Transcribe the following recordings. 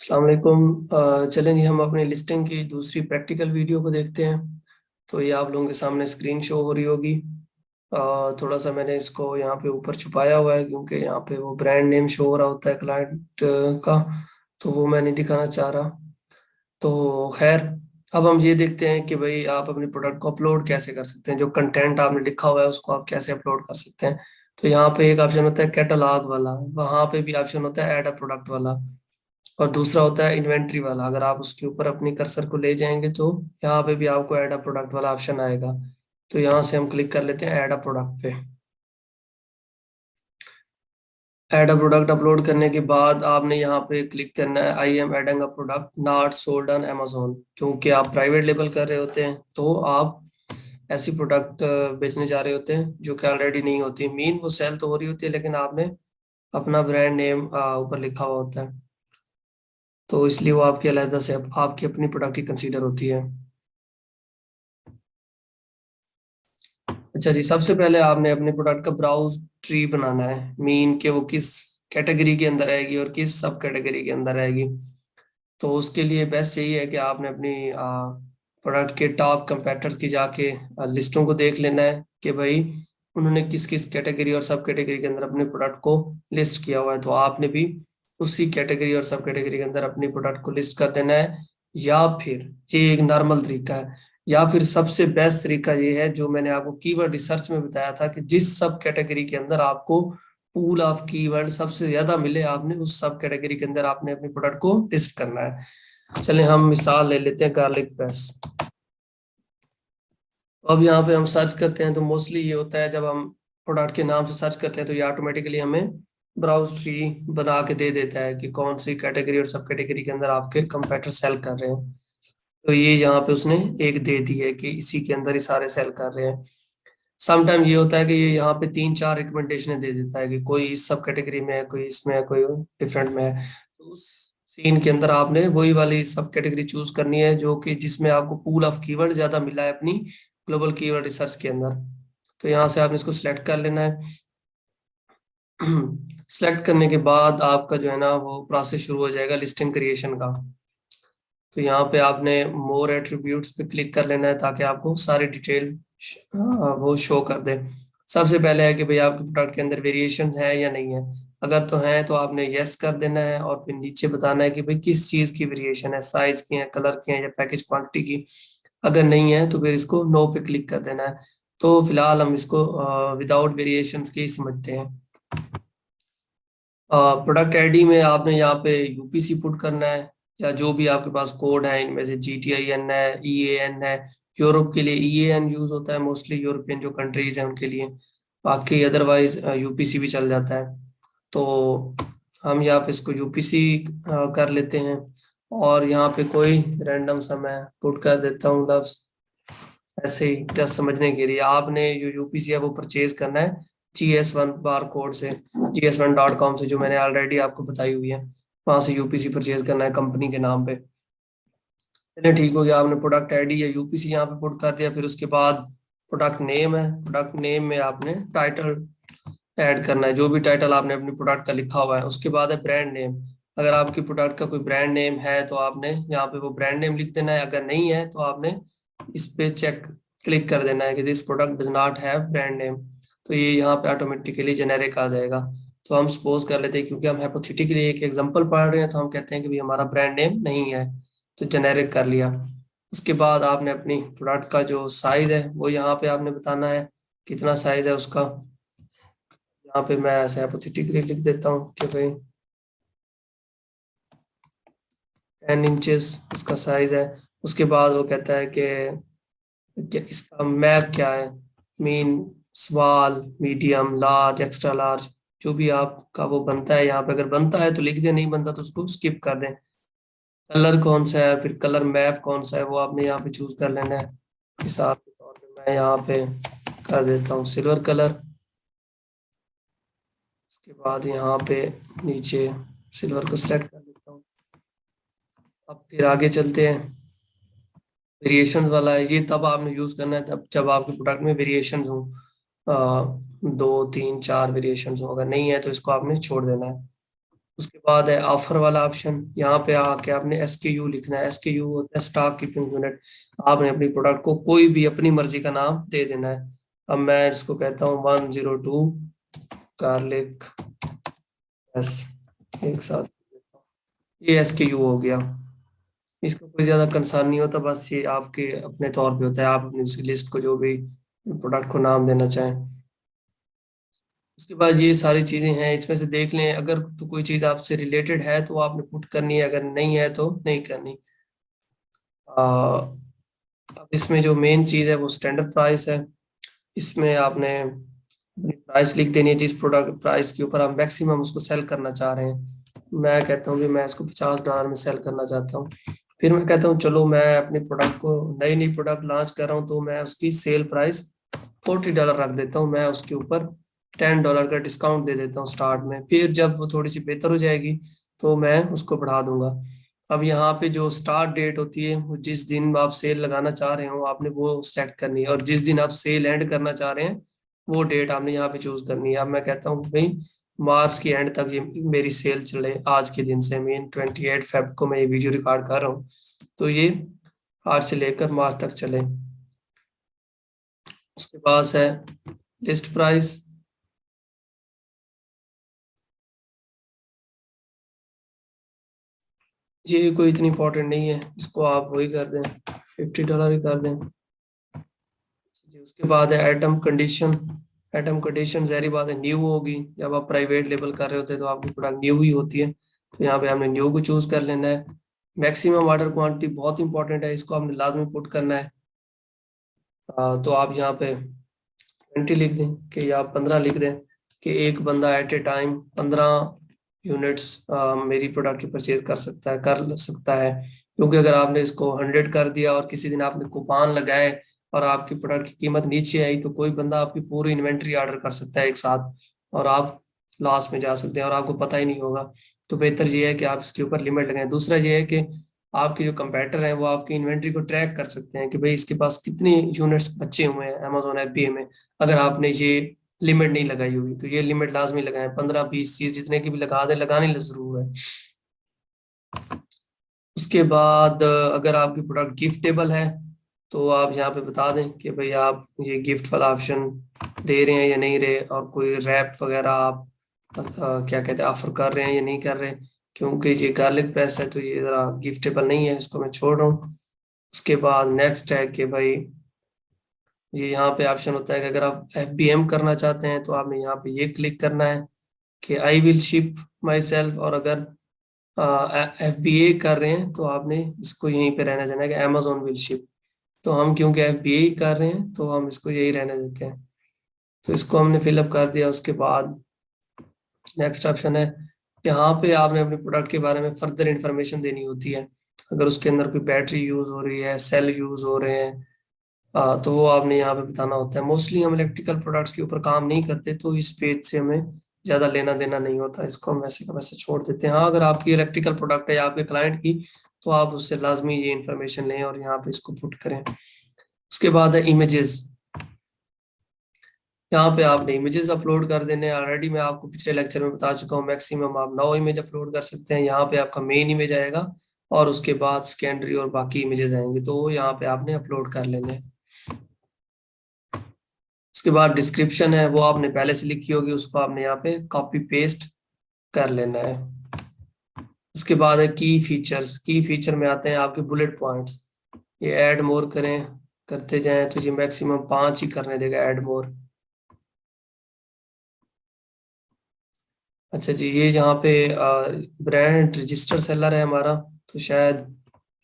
अस्सलाम वालेकुम। चलें जी, हम अपनी लिस्टिंग की दूसरी प्रैक्टिकल वीडियो को देखते हैं। तो ये आप लोगों के सामने स्क्रीन शो हो रही होगी। थोड़ा सा मैंने इसको यहाँ पे ऊपर छुपाया हुआ है क्योंकि यहाँ पे वो ब्रांड नेम शो हो रहा होता है क्लाइंट का, तो वो मैं नहीं दिखाना चाह रहा। तो खैर, अब हम ये देखते हैं कि भाई आप अपने प्रोडक्ट को अपलोड कैसे कर सकते हैं। जो कंटेंट आपने लिखा हुआ है उसको आप कैसे अपलोड कर सकते हैं। तो यहाँ पे एक ऑप्शन होता है कैटलॉग वाला, वहाँ पे भी ऑप्शन होता है ऐड अ प्रोडक्ट वाला, और दूसरा होता है इन्वेंट्री वाला। अगर आप उसके ऊपर अपनी कर्सर को ले जाएंगे तो यहाँ पे भी आपको ऐड अ प्रोडक्ट वाला ऑप्शन आएगा। तो यहाँ से हम क्लिक कर लेते हैं ऐड अ प्रोडक्ट पे। ऐड अ प्रोडक्ट अपलोड करने के बाद आपने यहाँ पे क्लिक करना है I am adding a product not sold on Amazon। क्योंकि आप प्राइवेट लेबल कर रहे होते हैं तो आप ऐसी प्रोडक्ट बेचने जा रहे होते हैं जो कि ऑलरेडी नहीं होती। मीन वो सेल तो हो रही होती है लेकिन आपने अपना ब्रांड नेम ऊपर लिखा हुआ होता है, तो इसलिए वो आपकी अलग से आपकी अपनी प्रोडक्ट ही कंसीडर होती है। अच्छा जी, सबसे पहले आपने अपने प्रोडक्ट का ब्राउज ट्री बनाना है। मीन के वो किस कैटेगरी के अंदर आएगी और किस सब कैटेगरी के अंदर आएगी। तो उसके लिए बेस्ट यही है कि आपने अपनी प्रोडक्ट के टॉप कंपेटिटर्स की जाके लिस्टों को देख लेना है कि भाई उन्होंने किस किस कैटेगरी और सब कैटेगरी के अंदर अपने प्रोडक्ट को लिस्ट किया हुआ है। तो आपने भी उसी कैटेगरी और सब कैटेगरी के अंदर अपनी प्रोडक्ट को लिस्ट कर देना है। या फिर ये एक नॉर्मल तरीका है, या फिर सबसे बेस्ट तरीका ये है जो मैंने आपको कीवर्ड रिसर्च में बताया था कि जिस सब कैटेगरी के अंदर आपको पूल ऑफ कीवर्ड सबसे ज्यादा मिले, आपने उस सब कैटेगरी के अंदर आपने अपने प्रोडक्ट को लिस्ट करना है। चलिए हम मिसाल ले लेते हैं गार्लिक प्रेस। अब यहाँ पे हम सर्च करते हैं तो मोस्टली ये होता है जब हम प्रोडक्ट के नाम से सर्च करते हैं तो ये ऑटोमेटिकली हमें ब्राउज ट्री बना के दे देता है कि कौन सी कैटेगरी और सब कैटेगरी के अंदर आपके कंपेटिटर सेल कर रहे हैं। तो ये यहाँ पे उसने एक दे दी है कि इसी के अंदर ही सारे सेल कर रहे हैं। समटाइम ये होता है कि ये यहाँ पे 3-4 रिकमेंडेशन दे देता है कि कोई इस सब कैटेगरी में है, कोई इसमें है, कोई डिफरेंट में है। तो उस सीन के अंदर आपने वही वाली सब कैटेगरी चूज करनी है जो कि जिसमें आपको पूल ऑफ कीवर्ड ज्यादा मिला है अपनी ग्लोबल कीवर्ड रिसर्च के अंदर। तो यहाँ से आपने इसको सिलेक्ट कर लेना है। सिलेक्ट करने के बाद आपका जो है ना वो प्रोसेस शुरू हो जाएगा लिस्टिंग क्रिएशन का। तो यहाँ पे आपने मोर एट्रीब्यूट्स पे क्लिक कर लेना है ताकि आपको सारी डिटेल वो शो कर दे। सबसे पहले है कि भाई आपके प्रोडक्ट के अंदर वेरिएशन है या नहीं है। अगर तो है तो आपने यस कर देना है और फिर नीचे बताना है कि भाई किस चीज की वेरिएशन है, साइज की है, कलर की है या पैकेज क्वांटिटी की। अगर नहीं है तो फिर इसको नो पे क्लिक कर देना है। तो फिलहाल हम इसको विदाउट वेरिएशन के ही समझते हैं। प्रोडक्ट आईडी में आपने यहाँ पे यूपीसी पुट करना है या जो भी आपके पास कोड है इनमें से GTIN है, EAN है। यूरोप के लिए EAN यूज होता है, मोस्टली यूरोपियन जो कंट्रीज हैं उनके लिए। बाकी अदरवाइज यूपीसी भी चल जाता है। तो हम यहाँ पे इसको यूपीसी कर लेते हैं। और यहाँ पे कोई रैंडम सा मैं पुट कर देता हूँ लफ्ज, ऐसे ही जस्ट समझने के लिए। आपने जो यूपीसी है वो परचेज करना है GS1 बार कोड से, GS1.com से, जो मैंने ऑलरेडी आपको बताई हुई है। वहां से यूपीसी परचेज करना है कंपनी के नाम पे। चलिए ठीक हो गया, आपने प्रोडक्ट आईडी या यूपीसी यहाँ पे पुट कर दिया। फिर उसके बाद प्रोडक्ट नेम है, प्रोडक्ट नेम में आपने टाइटल ऐड करना है, जो भी टाइटल आपने अपने प्रोडक्ट का लिखा हुआ है। उसके बाद है ब्रांड नेम। अगर आपकी प्रोडक्ट का कोई ब्रांड नेम है तो आपने यहाँ पे वो ब्रांड नेम लिख देना है। अगर नहीं है तो आपने इस पे चेक क्लिक कर देना है कि this product does not have brand name. तो ये यहाँ पे ऑटोमेटिकली जेनेरिक आ जाएगा। तो हम सपोज कर लेते हैं क्योंकि हम हाइपोथेटिकली एक एग्जांपल पढ़ रहे हैं तो हम कहते हैं कि भाई हमारा ब्रांड नेम नहीं है, तो जेनेरिक कर लिया। उसके बाद आपने अपनी प्रोडक्ट का जो साइज है वो यहाँ पे आपने बताना है कितना साइज है उसका। यहाँ पे मैं ऐसे हाइपोथेटिकली लिख देता हूँ कि भाई 10 इंचेस इसका साइज है। उसके बाद वो कहता है कि इसका मैप क्या है, mean, small, medium, large, extra large, जो भी आपका वो बनता है। यहाँ पे अगर बनता है तो लिख दे, नहीं बनता तो उसको स्किप कर दें। कलर कौन सा है, फिर कलर मैप कौन सा है वो आपने यहाँ पे चूज कर लेना है। मिसाल के तौर पे मैं यहाँ पे कर देता हूँ सिल्वर कलर। उसके बाद यहाँ पे नीचे सिल्वर को सिलेक्ट कर लेता हूँ। अब फिर आगे चलते हैं। वेरिएशंस वाला है, ये तब आपने यूज करना है तब जब आपके प्रोडक्ट में वेरिएशंस हो, 2-3-4 वेरिएशंस हो। अगर नहीं है तो इसको आपने छोड़ देना है। उसके बाद है ऑफर वाला ऑप्शन। यहाँ पे आके आपने SKU लिखना है। SKU होता है स्टॉक कीपिंग यूनिट। आपने अपनी प्रोडक्ट को कोई भी अपनी मर्जी का नाम दे देना है। अब मैं इसको कहता हूँ 102 गार्लिक बस, एक साथ। ये SKU हो गया। इसका कोई ज्यादा कंसर्न नहीं होता, बस ये आपके अपने तौर पे होता है, आप अपनी उसी लिस्ट को जो भी प्रोडक्ट को नाम देना चाहें। उसके बाद ये सारी चीजें हैं, इसमें से देख लें, अगर तो कोई चीज आपसे रिलेटेड है तो आपने पुट करनी है, अगर नहीं है तो नहीं करनी। अब इसमें जो मेन चीज है वो स्टैंडर्ड प्राइस है। इसमें आपने अपनी प्राइस लिख देनी है, जिस प्रोडक्ट प्राइस के ऊपर आप मैक्सिमम उसको सेल करना चाह रहे हैं। मैं कहता हूँ कि मैं इसको $50 में सेल करना चाहता हूँ। फिर मैं कहता हूँ चलो मैं अपने प्रोडक्ट को, नई नई प्रोडक्ट लॉन्च कर रहा हूँ, तो मैं उसकी सेल प्राइस $40 रख देता हूँ। मैं उसके ऊपर $10 का डिस्काउंट दे देता हूँ स्टार्ट में। फिर जब वो थोड़ी सी बेहतर हो जाएगी तो मैं उसको बढ़ा दूंगा। अब यहाँ पे जो स्टार्ट डेट होती है, वो जिस दिन आप सेल लगाना चाह रहे हो आपने वो सेलेक्ट करनी है, और जिस दिन आप सेल एंड करना चाह रहे हैं वो डेट आपने यहाँ पे चूज करनी है। अब मैं कहता हूँ भाई मार्च के एंड तक ये मेरी सेल चले, आज के दिन से, मीन 28 फेब को मैं ये वीडियो रिकॉर्ड कर रहा हूँ, तो ये आज से लेकर मार्च तक चले। उसके पास है लिस्ट प्राइस। ये कोई इतनी इंपॉर्टेंट नहीं है, इसको आप वही कर दें, $50 ही कर दें जी। उसके बाद है एटम कंडीशन। एटम कंडीशन जहरी बात है न्यू होगी, जब आप प्राइवेट लेबल कर रहे होते हैं तो आपकी प्रोडक्ट न्यू ही होती है, तो यहाँ पे हमने न्यू को चूज कर लेना है। मैक्सिमम ऑर्डर क्वांटिटी बहुत इंपॉर्टेंट है, इसको आपने लाजमी पुट करना है। तो आप यहाँ पे 20 लिख दें, कि आप 15 लिख दें, कि एक बंदा एट ए टाइम 15 यूनिट्स मेरी प्रोडक्ट की परचेज कर सकता है। क्योंकि अगर आपने इसको 100 कर दिया और किसी दिन आपने कूपन लगाए और आपकी प्रोडक्ट की कीमत नीचे आई, तो कोई बंदा आपकी पूरी इन्वेंट्री ऑर्डर कर सकता है एक साथ, और आप लॉस में जा सकते हैं और आपको पता ही नहीं होगा। तो बेहतर ये है कि आप इसके ऊपर लिमिट लगाएं। दूसरा ये है कि आपके जो कंपेटर हैं वो आपकी इन्वेंट्री को ट्रैक कर सकते हैं कि भाई इसके पास कितने यूनिट्स बचे हुए हैं अमेजोन FBA में। अगर आपने ये लिमिट नहीं लगाई हुई तो ये लिमिट लाजमी लगाएं, 15 20 30 जितने की भी लगा दें, लगानी जरूर है। उसके बाद अगर आपकी प्रोडक्ट गिफ्टेबल है तो आप यहाँ पे बता दें कि भाई आप ये गिफ्ट वाला ऑप्शन दे रहे हैं या नहीं रहे, और कोई रैप वगैरह आप क्या कहते हैं ऑफर कर रहे हैं या नहीं कर रहे। क्योंकि ये गार्लिक प्रेस है तो ये जरा गिफ्टेबल नहीं है, इसको मैं छोड़ रहा हूँ। उसके बाद नेक्स्ट है कि भाई ये यहाँ पे ऑप्शन होता है कि अगर आप FBM करना चाहते हैं तो आपने यहाँ पे ये क्लिक करना है कि I will ship my self, और अगर FBA कर रहे हैं तो आपने इसको यहीं पे रहना देना है कि Amazon विल शिप। तो हम क्योंकि FBA कर रहे हैं तो हम इसको यही रहने देते हैं, तो इसको हमने फिलअप कर दिया। उसके बाद नेक्स्ट ऑप्शन है, यहाँ पे आपने अपने प्रोडक्ट के बारे में फर्दर इंफॉर्मेशन देनी होती है। अगर उसके अंदर कोई बैटरी यूज हो रही है, सेल यूज हो रहे हैं, तो वो आपने यहाँ पे बताना होता है। मोस्टली हम इलेक्ट्रिकल प्रोडक्ट्स के ऊपर काम नहीं करते, तो इस पेज से हमें ज्यादा लेना देना नहीं होता, इसको हम वैसे का वैसे छोड़ देते हैं। हाँ, अगर आपकी इलेक्ट्रिकल प्रोडक्ट है या आपके क्लाइंट की, तो आप उससे लाजमी ये इन्फॉर्मेशन लें और यहाँ पे इसको पुट करें। उसके बाद है इमेजेस। यहाँ पे आपने इमेजेस अपलोड कर देने हैं। ऑलरेडी मैं आपको पिछले लेक्चर में बता चुका हूँ, मैक्सिमम आप 9 इमेज अपलोड कर सकते हैं। यहाँ पे आपका मेन इमेज आएगा और उसके बाद सेकेंडरी और बाकी इमेजेस आएंगे, तो वो यहाँ पे आपने अपलोड कर लेने हैं। उसके बाद डिस्क्रिप्शन है, वो आपने पहले से लिखी होगी, उसको आपने यहाँ पे कॉपी पेस्ट कर लेना है। उसके बाद है की फीचर्स। की फीचर में आते हैं आपके बुलेट पॉइंट्स। ये ऐड मोर करें, करते जाएं तो ये मैक्सिमम 5 ही करने देगा ऐड मोर। अच्छा जी, ये यहाँ पे ब्रांड रजिस्टर सेलर है हमारा, तो शायद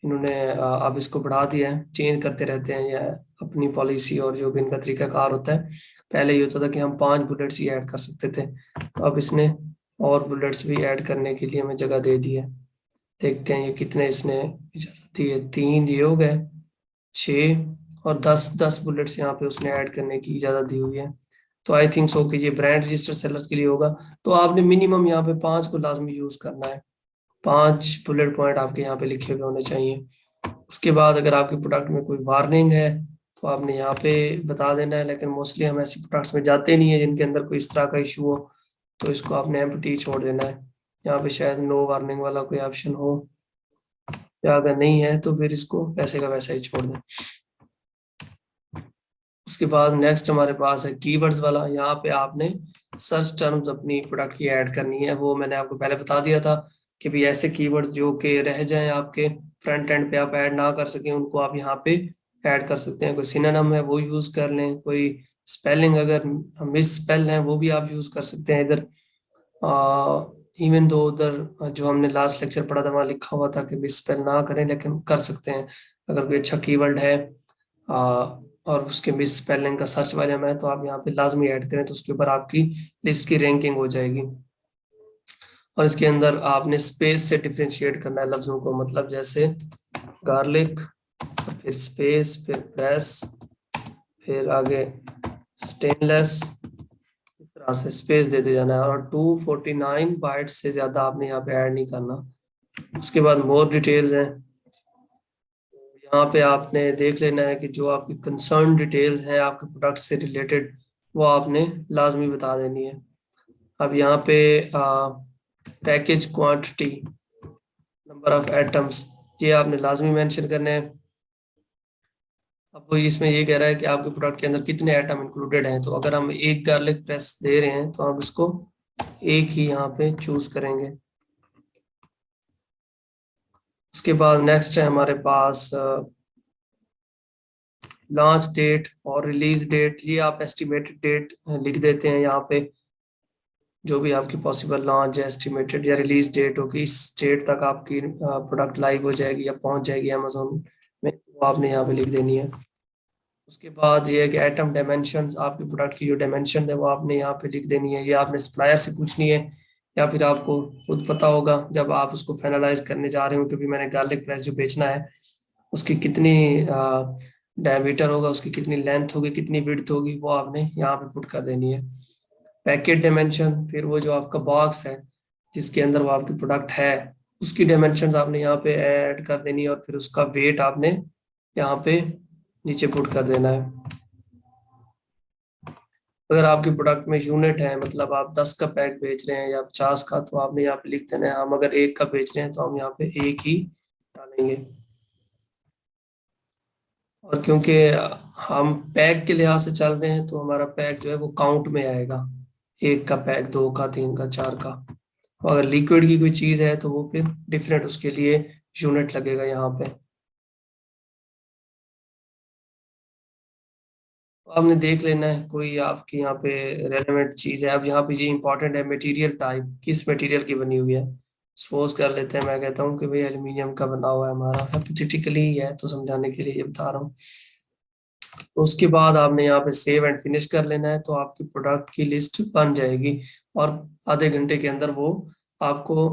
इन्होंने अब इसको बढ़ा दिया है, चेंज करते रहते हैं या अपनी पॉलिसी और जो भी इनका तरीकाकार होता है। पहले ये होता था कि हम 5 बुलेट्स ही ऐड कर सकते थे, तो अब इसने और बुलेट्स भी ऐड करने के लिए हमें जगह दे दी है। देखते हैं ये कितने इसने इजाजत दी है। 3 ये हो गए, 6 और 10 बुलेट्स यहाँ पे उसने ऐड करने की इजाजत दी हुई है। तो आई थिंक सो कि ये ब्रांड रजिस्टर सेलर्स के लिए होगा। तो आपने मिनिमम यहाँ पे 5 को लाजमी यूज करना है। 5 बुलेट पॉइंट आपके यहाँ पे लिखे हुए होने चाहिए। उसके बाद अगर आपके प्रोडक्ट में कोई वार्निंग है तो आपने यहाँ पे बता देना है, लेकिन मोस्टली हम ऐसी प्रोडक्ट्स में जाते नहीं है जिनके अंदर कोई इस तरह का इशू हो, तो इसको आपने एम्प्टी छोड़ देना है। यहाँ पे शायद नो वार्निंग वाला कोई ऑप्शन हो, या अगर नहीं है तो फिर इसको वैसे का वैसा ही छोड़ दें। उसके बाद नेक्स्ट हमारे पास है कीवर्ड्स वाला। यहाँ पे आपने सर्च टर्म्स अपनी प्रोडक्ट की ऐड करनी है। वो मैंने आपको पहले बता दिया था कि भी ऐसे कीवर्ड्स जो कि रह जाएं आपके फ्रंट एंड पे, आप ऐड ना कर सकें, उनको आप यहाँ पे ऐड कर सकते हैं। कोई सिनोनिम है वो यूज कर लें, कोई स्पेलिंग अगर मिस स्पेल है वो भी आप यूज कर सकते हैं इधर। इवन दो उधर जो हमने लास्ट लेक्चर पढ़ा था वहाँ लिखा हुआ था कि मिस स्पेल ना करें, लेकिन कर सकते हैं अगर कोई अच्छा कीवर्ड है और उसके मिस स्पेलिंग का सर्च वाले में है तो आप यहाँ पे लाजमी ऐड करें, तो उसके ऊपर आपकी लिस्ट की रैंकिंग हो जाएगी। और इसके अंदर आपने स्पेस से डिफ्रेंशिएट करना है लफ्जों को, मतलब जैसे गार्लिक, फिर स्पेस, फिर प्रेस, फिर आगे स्टेनलेस, इस तरह से स्पेस देते जाना है। और 249 बाइट्स से ज्यादा आपने यहाँ पे ऐड नहीं करना। उसके बाद मोर डिटेल्स हैं, यहाँ पे आपने देख लेना है कि जो आपकी कंसर्न डिटेल्स हैं आपके प्रोडक्ट से रिलेटेड वो आपने लाजमी बता देनी है। अब यहाँ पे package quantity, number of atoms, ये आपने लाजमी मेंशन करने हैं। अब वो इसमें ये कह रहा है कि आपके प्रोडक्ट के अंदर कितने एटम इंक्लूडेड हैं, तो अगर हम एक गार्लिक प्रेस दे रहे हैं तो आप इसको एक ही यहाँ पे चूज करेंगे। उसके बाद नेक्स्ट है हमारे पास लॉन्च डेट और रिलीज डेट। ये आप एस्टिमेटेड डेट लिख देते हैं यहाँ पे, जो भी आपकी पॉसिबल लॉन्च या एस्टिमेटेड या रिलीज डेट होगी, इस डेट तक आपकी प्रोडक्ट लाइव हो जाएगी या पहुंच जाएगी अमेजोन में, वो आपने यहाँ पे लिख देनी है। उसके बाद ये है कि एटम डायमेंशंस, आपके प्रोडक्ट की जो डायमेंशन है वो आपने यहाँ पे लिख देनी है। ये आपने सप्लायर से पूछनी है या फिर आपको खुद पता होगा जब आप उसको फाइनलाइज करने जा रहे हो, क्योंकि मैंने गार्लिक प्रेस जो बेचना है उसकी कितनी डायमीटर होगा, उसकी कितनी लेंथ होगी, कितनी विड्थ होगी, वो आपने यहाँ पे पुट कर देनी है। पैकेट डायमेंशन, फिर वो जो आपका बॉक्स है जिसके अंदर वो आपकी प्रोडक्ट है उसकी डायमेंशन आपने यहाँ पे ऐड कर देनी है, और फिर उसका वेट आपने यहाँ पे नीचे पुट कर देना है। अगर आपकी प्रोडक्ट में यूनिट है, मतलब आप 10 का पैक बेच रहे हैं या 50 का, तो आपने यहाँ पे लिख देना है। हम अगर एक का बेच रहे हैं तो हम यहाँ पे एक ही डालेंगे। और क्योंकि हम पैक के लिहाज से चल रहे हैं तो हमारा पैक जो है वो काउंट में आएगा, एक का पैक, दो का, तीन का, चार का। और अगर लिक्विड की कोई चीज है तो वो फिर डिफरेंट उसके लिए यूनिट लगेगा यहाँ पे। तो आपने देख लेना है कोई आपकी यहाँ पे रेलेवेंट चीज है। अब यहाँ पे ये इंपॉर्टेंट है, मटेरियल टाइप, किस मटेरियल की बनी हुई है। सपोज कर लेते हैं मैं कहता हूँ कि भाई एल्यूमिनियम का बना हुआ है हमारा, हाइपोथेटिकली ही है तो समझाने के लिए ये बता रहा हूँ। तो उसके बाद आपने यहाँ पे सेव एंड फिनिश कर लेना है, तो आपकी प्रोडक्ट की लिस्ट बन जाएगी और आधे घंटे के अंदर वो आपको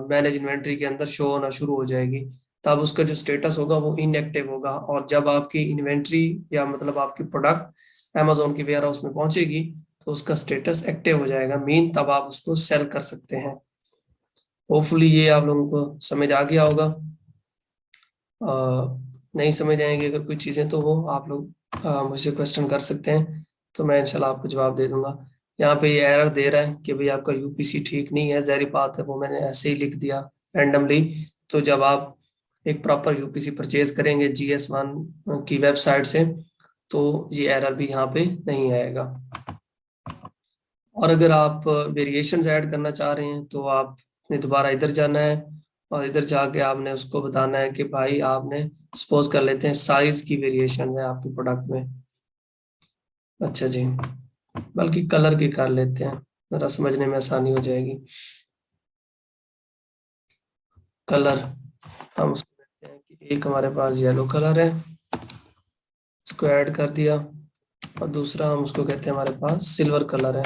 मैनेज इन्वेंट्री के अंदर शो होना शुरू हो जाएगी। तब उसका जो स्टेटस होगा वो इनएक्टिव होगा, और जब आपकी इन्वेंट्री या मतलब आपकी प्रोडक्ट अमेजोन की वेयर हाउस में पहुंचेगी तो उसका स्टेटस एक्टिव हो जाएगा, मीन तब आप उसको सेल कर सकते हैं। होपफुली ये आप लोगों को समझ आ गया होगा। अ, नहीं समझ आएंगे अगर कोई चीज़ें तो वो आप लोग मुझसे क्वेश्चन कर सकते हैं, तो मैं इंशाल्लाह आपको जवाब दे दूंगा। यहाँ पे ये एरर दे रहा है कि भाई आपका यूपीसी ठीक नहीं है, ज़ाहिर बात है वो मैंने ऐसे ही लिख दिया रैंडमली। तो जब आप एक प्रॉपर यूपीसी परचेज करेंगे GS1 की वेबसाइट से तो ये एरर भी यहाँ पे नहीं आएगा। और अगर आप वेरिएशंस ऐड करना चाह रहे हैं तो आपने दोबारा इधर जाना है और इधर जाके आपने उसको बताना है कि भाई आपने सपोज कर लेते हैं साइज की वेरिएशन है आपके प्रोडक्ट में। अच्छा जी, बल्कि कलर की कर लेते हैं, जरा समझने में आसानी हो जाएगी। कलर, हम उसको कहते हैं कि एक हमारे पास येलो कलर है, इसको ऐड कर दिया, और दूसरा हम उसको कहते हैं हमारे पास सिल्वर कलर है,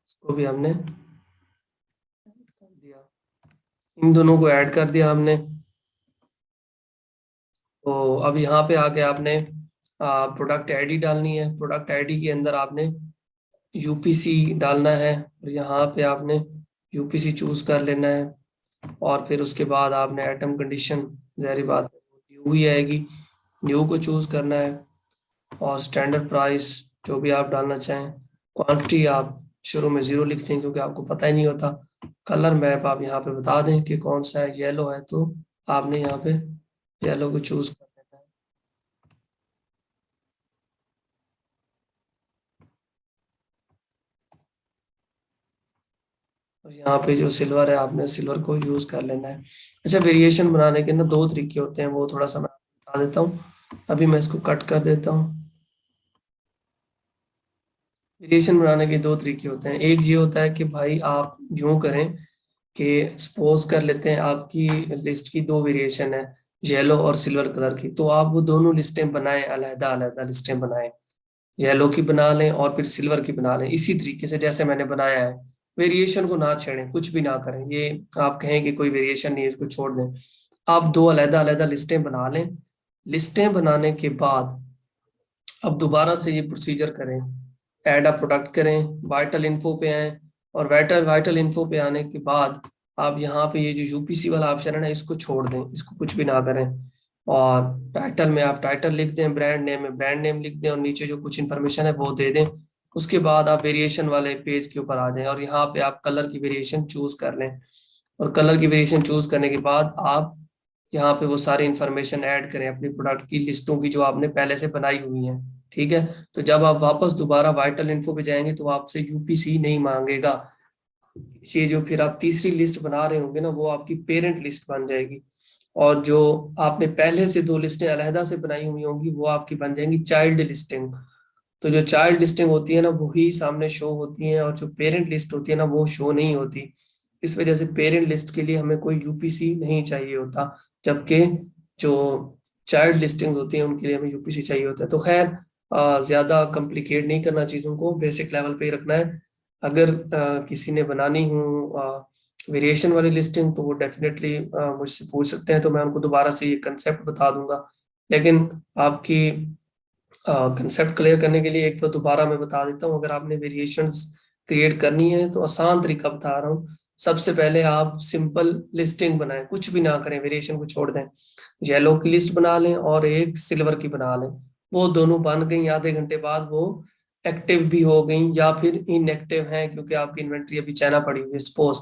इसको भी हमने कर दिया। इन दोनों को ऐड कर दिया हमने। तो अब यहाँ पे आके आपने प्रोडक्ट आईडी डालनी है। प्रोडक्ट आईडी के अंदर आपने यूपीसी डालना है, और यहाँ पे आपने यूपीसी चूज कर लेना है। और फिर उसके बाद आपने आइटम कंडीशन, जाहिर बात न्यू ही आएगी, न्यू को चूज करना है। और स्टैंडर्ड प्राइस जो भी आप डालना चाहें। क्वांटिटी आप शुरू में 0 लिखते हैं क्योंकि आपको पता ही नहीं होता कलर मैप आप यहाँ पे बता दें कि कौन सा है। येलो है तो आपने यहाँ पे येलो को चूज कर देना है। और यहाँ पे जो सिल्वर है आपने सिल्वर को यूज कर लेना है। अच्छा, वेरिएशन बनाने के ना दो तरीके होते हैं, वो थोड़ा सा मैं बता देता हूँ। अभी मैं इसको कट कर देता हूँ। वेरिएशन बनाने के दो तरीके होते हैं। एक ये होता है कि भाई आप यूं करें कि सपोज कर लेते हैं आपकी लिस्ट की दो वेरिएशन है, येलो और सिल्वर कलर की, तो आप वो दोनों लिस्टें बनाएं, अलहदा अलहदा लिस्टें बनाएं। येलो की बना लें और फिर सिल्वर की बना लें, इसी तरीके से जैसे मैंने बनाया है। वेरिएशन को ना छेड़ें, कुछ भी ना करें। ये आप कहें कि कोई वेरिएशन नहीं है, इसको छोड़ दें। आप दो अलहदा अलहदा लिस्टें बना लें। लिस्टें बनाने के बाद अब दोबारा से ये प्रोसीजर करें, ऐड अ प्रोडक्ट करें, वाइटल इन्फो पे आए, और वाइटल वाइटल इन्फो पे आने के बाद आप यहाँ पे ये जो यूपीसी वाला ऑप्शन है ना, इसको छोड़ दें, इसको कुछ भी ना करें। और टाइटल में आप टाइटल लिख दें, ब्रांड नेम में ब्रांड नेम लिख दें, और नीचे जो कुछ इन्फॉर्मेशन है वो दे दें। उसके बाद आप वेरिएशन वाले पेज के ऊपर आ जाएं और यहाँ पे आप कलर की वेरिएशन चूज कर लें। और कलर की वेरिएशन चूज करने के बाद आप यहाँ पे वो सारी इंफॉर्मेशन ऐड करें अपनी प्रोडक्ट की लिस्टों की जो आपने पहले से बनाई हुई हैं। ठीक है। तो जब आप वापस दोबारा वाइटल इन्फो पे जाएंगे तो आपसे यूपीसी नहीं मांगेगा। ये जो फिर आप तीसरी लिस्ट बना रहे होंगे ना, वो आपकी पेरेंट लिस्ट बन जाएगी। और जो आपने पहले से दो लिस्टें अलहदा से बनाई हुई होंगी वो आपकी बन जाएंगी चाइल्ड लिस्टिंग। तो जो चाइल्ड लिस्टिंग होती है ना वही सामने शो होती है, और जो पेरेंट लिस्ट होती है ना वो शो नहीं होती। इस वजह से पेरेंट लिस्ट के लिए हमें कोई यूपीसी नहीं चाहिए होता, जबकि जो चाइल्ड लिस्टिंग होती है उनके लिए हमें यूपीसी चाहिए होता है। तो खैर, ज्यादा कॉम्प्लिकेट नहीं करना चीजों को, बेसिक लेवल पे ही रखना है। अगर किसी ने बनानी हो वेरिएशन वाली लिस्टिंग तो वो डेफिनेटली मुझसे पूछ सकते हैं, तो मैं उनको दोबारा से ये कंसेप्ट बता दूंगा। लेकिन आपकी कंसेप्ट क्लियर करने के लिए एक तो दोबारा मैं बता देता हूँ। अगर आपने वेरिएशंस क्रिएट करनी है तो आसान तरीका बता रहा हूँ। सबसे पहले आप सिंपल लिस्टिंग बनाएं, कुछ भी ना करें, वेरिएशन को छोड़ दें। येलो की लिस्ट बना लें और एक सिल्वर की बना लें। वो दोनों बन गई, आधे घंटे बाद वो एक्टिव भी हो गई या फिर इनएक्टिव है, क्योंकि आपकी इन्वेंट्री अभी चाइना पड़ी हुई है सपोज,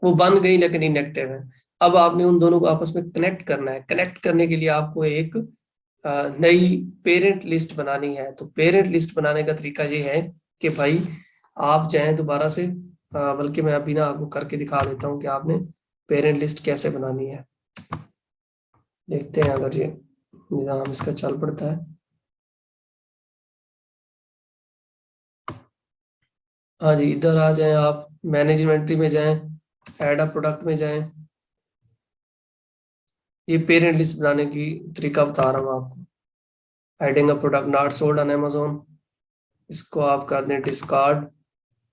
वो बन गई लेकिन इनएक्टिव है। अब आपने उन दोनों को आपस में कनेक्ट करना है। कनेक्ट करने के लिए आपको एक नई पेरेंट लिस्ट बनानी है। तो पेरेंट लिस्ट बनाने का तरीका ये है कि भाई आप जाएं दोबारा से, बल्कि मैं अभी ना आपको करके दिखा देता हूँ कि आपने पेरेंट लिस्ट कैसे बनानी है। देखते हैं अगर ये निज़ाम इसका चल पड़ता है। हाँ जी, इधर आ जाएं, आप मैनेज इन्वेंट्री में जाएं, ऐड अ प्रोडक्ट में जाएं। ये पेरेंट लिस्ट बनाने की तरीका बता रहा हूँ आपको। Adding a product not sold on Amazon, इसको आप कर दें डिस्कार्ड।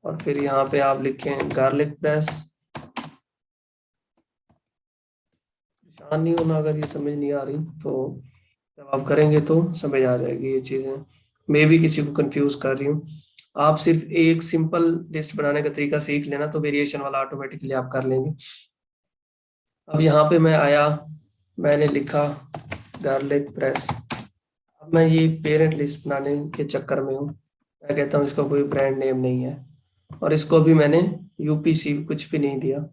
और फिर यहाँ पे आप लिखें गार्लिक प्रेस। परेशान नहीं होना अगर ये समझ नहीं आ रही तो, जब आप करेंगे तो समझ आ जाएगी ये चीजें। मैं भी किसी को कंफ्यूज कर रही हूँ। आप सिर्फ एक सिंपल लिस्ट बनाने का तरीका सीख लेना तो वेरिएशन वाला ऑटोमेटिकली आप कर लेंगे। अब यहाँ पे मैं आया, मैंने लिखा गार्लिक प्रेस। अब मैं ये पेरेंट लिस्ट बनाने के चक्कर में हूँ। मैं कहता हूँ इसका कोई ब्रांड नेम नहीं है, और इसको भी मैंने यूपीसी कुछ भी नहीं दिया।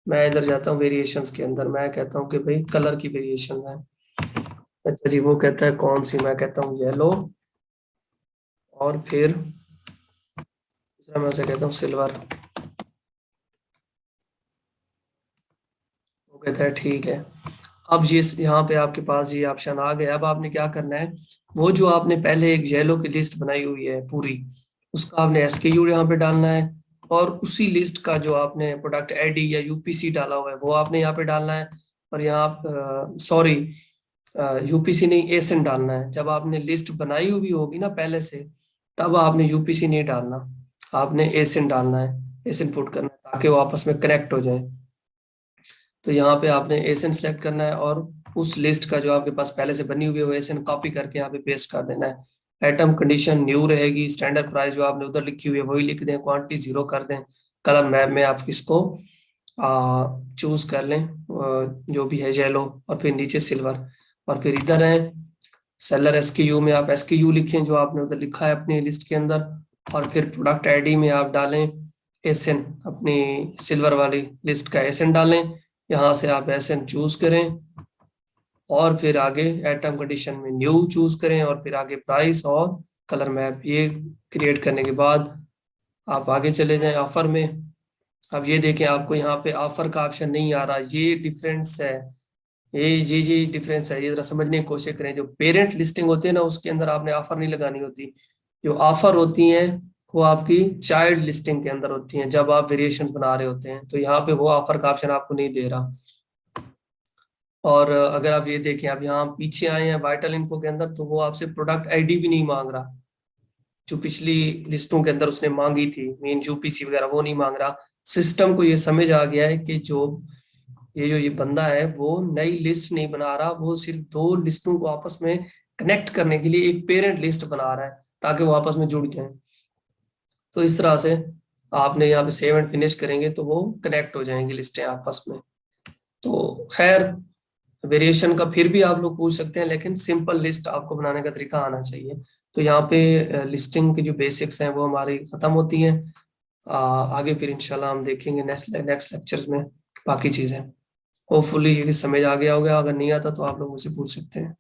मैं इधर जाता हूँ वेरिएशंस के अंदर, मैं कहता हूँ कि भाई कलर की वेरिएशन है। अच्छा जी, वो कहता है कौन सी, मैं कहता हूँ येलो, और फिर दूसरा मैं उसे कहता हूँ सिल्वर। वो कहता है ठीक है। अब ये यहाँ पे आपके पास ये ऑप्शन आ गया। अब आपने क्या करना है, वो जो आपने पहले एक येलो की लिस्ट बनाई हुई है पूरी, उसका आपने एसकेयू यहाँ पे डालना है। और उसी लिस्ट का जो आपने प्रोडक्ट आईडी या यूपीसी डाला हुआ है वो आपने यहाँ पे डालना है। और यहाँ सॉरी, यूपीसी नहीं एसिन डालना है। जब आपने लिस्ट बनाई हुई होगी ना पहले से, तब आपने यूपीसी नहीं डालना, आपने एसिन डालना है, एसिन पुट करना है ताकि वो आपस में कनेक्ट हो जाए। तो यहाँ पे आपने एसिन सेलेक्ट करना है और उस लिस्ट का जो आपके पास पहले से बनी हुई है वो एसिन कॉपी करके यहाँ पे पेस्ट कर देना है। आइटम कंडीशन न्यू रहेगी, स्टैंडर्ड प्राइस जो आपने उधर लिखी हुई है वही लिख दें, क्वांटिटी 0 कर दें। कलर मैप में आप इसको चूज कर लें, जो भी है येलो, और फिर नीचे सिल्वर। और फिर इधर है सेलर एसकेयू में आप एसकेयू लिखें जो आपने उधर लिखा है अपनी लिस्ट के अंदर। और फिर प्रोडक्ट आईडी में आप डालें एसएन, अपनी सिल्वर वाली लिस्ट का एसएन डालें, यहाँ से आप एसएन चूज करें और फिर आगे एटम कंडीशन में न्यू चूज करें और फिर आगे प्राइस और कलर मैप। ये क्रिएट करने के बाद आप आगे चले जाएं ऑफर में। अब ये देखें आपको यहाँ पे ऑफर का ऑप्शन नहीं आ रहा, ये डिफरेंस है। ये डिफरेंस है, ये जरा समझने की कोशिश करें। जो पेरेंट लिस्टिंग होती है ना, उसके अंदर आपने ऑफर नहीं लगानी होती। जो ऑफर होती हैं वो आपकी चाइल्ड लिस्टिंग के अंदर होती हैं, जब आप वेरिएशंस बना रहे होते हैं। तो यहाँ पे वो ऑफर का ऑप्शन आपको नहीं दे रहा। और अगर आप ये देखें, अब यहाँ पीछे आए हैं वाइटल इन्फो के अंदर, तो वो आपसे प्रोडक्ट आईडी भी नहीं मांग रहा, जो पिछली लिस्टों के अंदर उसने मांगी थी, मेन यूपीसी वगैरह, वो नहीं मांग रहा। सिस्टम को ये समझ आ गया है कि ये बंदा है वो नई लिस्ट नहीं बना रहा, वो सिर्फ दो लिस्टों को आपस में कनेक्ट करने के लिए एक पेरेंट लिस्ट बना रहा है ताकि वो आपस में जुड़ जाए। तो इस तरह से आपने यहाँ पे सेव एंड फिनिश करेंगे तो वो कनेक्ट हो जाएंगी लिस्टें आपस में। तो खैर, वेरिएशन का फिर भी आप लोग पूछ सकते हैं, लेकिन सिंपल लिस्ट आपको बनाने का तरीका आना चाहिए। तो यहाँ पे लिस्टिंग की जो बेसिक्स हैं वो हमारी खत्म होती हैं। आगे फिर इंशाल्लाह हम देखेंगे नेक्स्ट लेक्चर्स में बाकी चीजें। होपफुली ये समझ आ गया होगा, अगर नहीं आता तो आप लोग मुझसे पूछ सकते हैं।